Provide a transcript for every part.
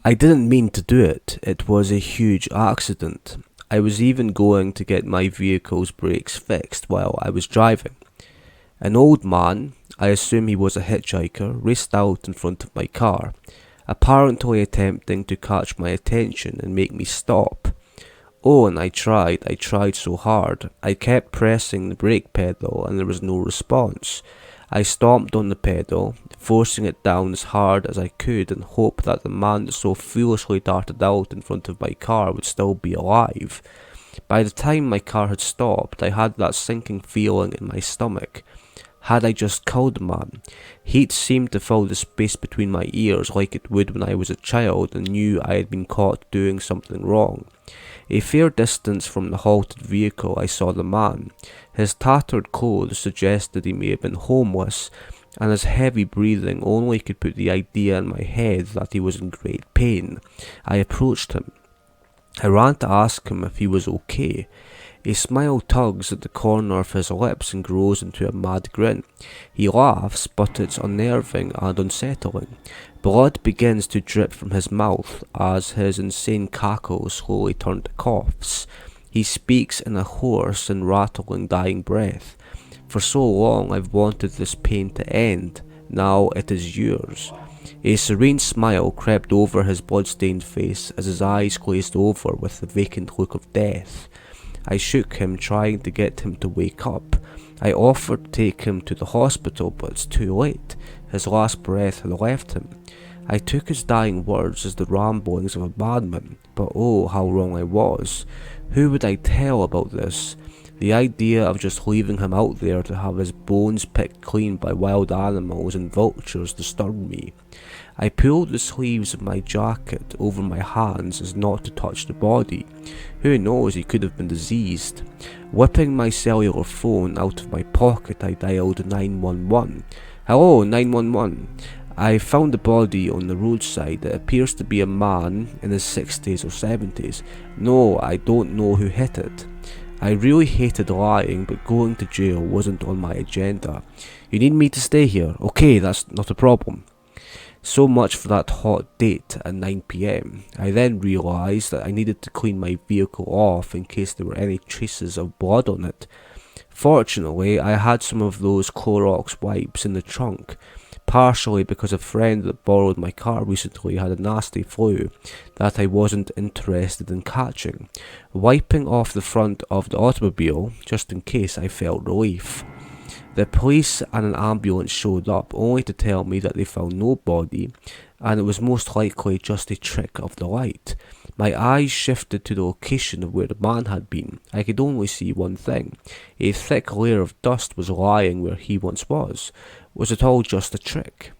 I didn't mean to do it. It was a huge accident. I was even going to get my vehicle's brakes fixed while I was driving. An old man, I assume he was a hitchhiker, raced out in front of my car, apparently attempting to catch my attention and make me stop. Oh, and I tried so hard. I kept pressing the brake pedal and there was no response. I stomped on the pedal, forcing it down as hard as I could and hoped that the man that so foolishly darted out in front of my car would still be alive. By the time my car had stopped, I had that sinking feeling in my stomach. Had I just killed the man? Heat seemed to fill the space between my ears like it would when I was a child and knew I had been caught doing something wrong. A fair distance from the halted vehicle I saw the man. His tattered clothes suggested he may have been homeless, and his heavy breathing only could put the idea in my head that he was in great pain. I approached him. I ran to ask him if he was okay. A smile tugs at the corner of his lips and grows into a mad grin. He laughs, but it's unnerving and unsettling. Blood begins to drip from his mouth as his insane cackles slowly turn to coughs. He speaks in a hoarse and rattling dying breath. For so long I've wanted this pain to end. Now it is yours. A serene smile crept over his blood-stained face as his eyes glazed over with the vacant look of death. I shook him, trying to get him to wake up. I offered to take him to the hospital, but it's too late. His last breath had left him. I took his dying words as the ramblings of a madman, but oh, how wrong I was. Who would I tell about this? The idea of just leaving him out there to have his bones picked clean by wild animals and vultures disturbed me. I pulled the sleeves of my jacket over my hands as not to touch the body. Who knows, he could have been diseased. Whipping my cellular phone out of my pocket, I dialed 911. Hello, 911. I found the body on the roadside. It appears to be a man in his 60s or 70s. No, I don't know who hit it. I really hated lying, but going to jail wasn't on my agenda. You need me to stay here? Okay, that's not a problem. So much for that hot date at 9 PM. I then realised that I needed to clean my vehicle off in case there were any traces of blood on it. Fortunately, I had some of those Clorox wipes in the trunk, partially because a friend that borrowed my car recently had a nasty flu that I wasn't interested in catching. Wiping off the front of the automobile, just in case, I felt relief. The police and an ambulance showed up, only to tell me that they found no body, and it was most likely just a trick of the light. My eyes shifted to the location of where the man had been. I could only see one thing. A thick layer of dust was lying where he once was. Was it all just a trick?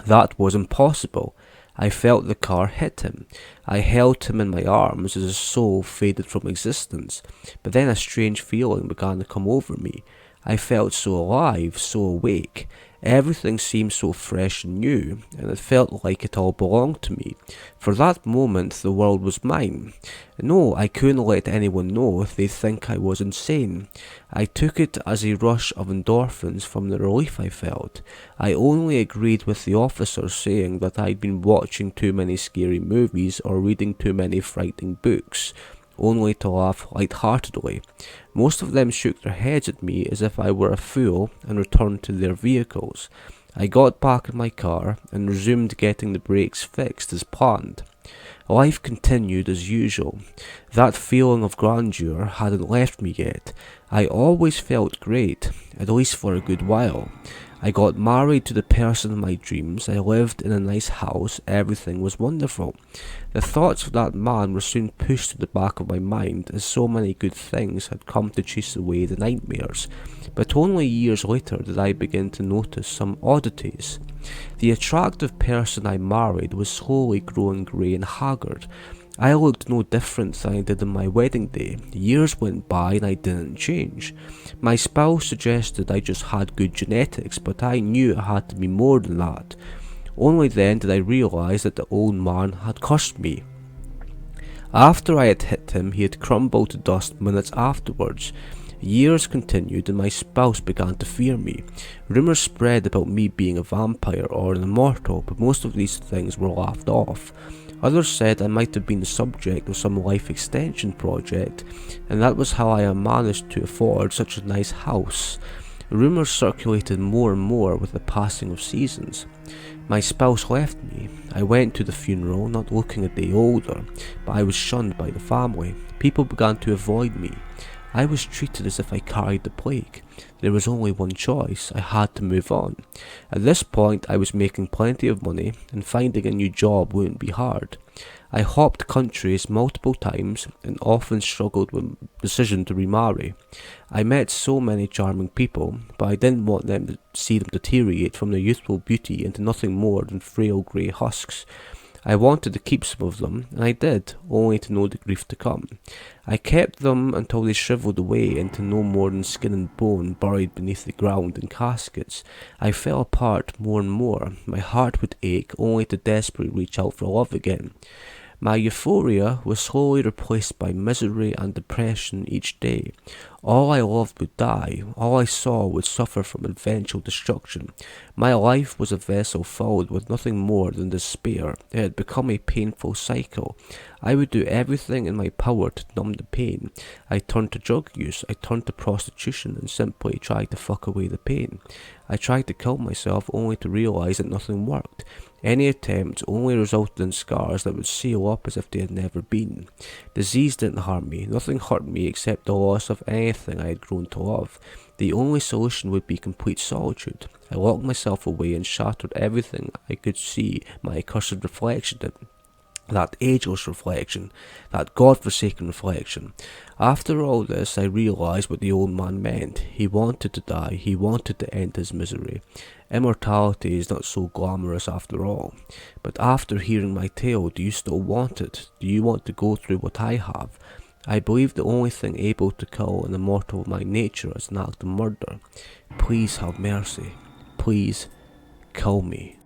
That was impossible. I felt the car hit him. I held him in my arms as his soul faded from existence, but then a strange feeling began to come over me. I felt so alive, so awake. Everything seemed so fresh and new, and it felt like it all belonged to me. For that moment, the world was mine. No, I couldn't let anyone know if they'd think I was insane. I took it as a rush of endorphins from the relief I felt. I only agreed with the officer saying that I'd been watching too many scary movies or reading too many frightening books, only to laugh lightheartedly. Most of them shook their heads at me as if I were a fool and returned to their vehicles. I got back in my car and resumed getting the brakes fixed as planned. Life continued as usual. That feeling of grandeur hadn't left me yet. I always felt great, at least for a good while. I got married to the person of my dreams, I lived in a nice house, everything was wonderful. The thoughts of that man were soon pushed to the back of my mind as so many good things had come to chase away the nightmares. But only years later did I begin to notice some oddities. The attractive person I married was slowly growing grey and haggard. I looked no different than I did on my wedding day. Years went by and I didn't change. My spouse suggested I just had good genetics, but I knew it had to be more than that. Only then did I realise that the old man had cursed me. After I had hit him, he had crumbled to dust minutes afterwards. Years continued and my spouse began to fear me. Rumours spread about me being a vampire or an immortal, but most of these things were laughed off. Others said I might have been the subject of some life extension project, and that was how I had managed to afford such a nice house. Rumours circulated more and more with the passing of seasons. My spouse left me. I went to the funeral, not looking a day older, but I was shunned by the family. People began to avoid me. I was treated as if I carried the plague. There was only one choice. I had to move on. At this point, I was making plenty of money, and finding a new job wouldn't be hard. I hopped countries multiple times and often struggled with the decision to remarry. I met so many charming people, but I didn't want them to see them deteriorate from their youthful beauty into nothing more than frail grey husks. I wanted to keep some of them, and I did, only to know the grief to come. I kept them until they shriveled away into no more than skin and bone buried beneath the ground in caskets. I fell apart more and more. My heart would ache, only to desperately reach out for love again. My euphoria was slowly replaced by misery and depression each day. All I loved would die. All I saw would suffer from eventual destruction. My life was a vessel filled with nothing more than despair. It had become a painful cycle. I would do everything in my power to numb the pain. I turned to drug use. I turned to prostitution and simply tried to fuck away the pain. I tried to kill myself only to realize that nothing worked. Any attempt only resulted in scars that would seal up as if they had never been. Disease didn't harm me. Nothing hurt me except the loss of anything I had grown to love. The only solution would be complete solitude. I locked myself away and shattered everything I could see my accursed reflection in. That ageless reflection, that God-forsaken reflection. After all this, I realized what the old man meant. He wanted to die. He wanted to end his misery. Immortality is not so glamorous after all. But after hearing my tale, do you still want it? Do you want to go through what I have? I believe the only thing able to kill an immortal of my nature is an act of murder. Please have mercy. Please kill me.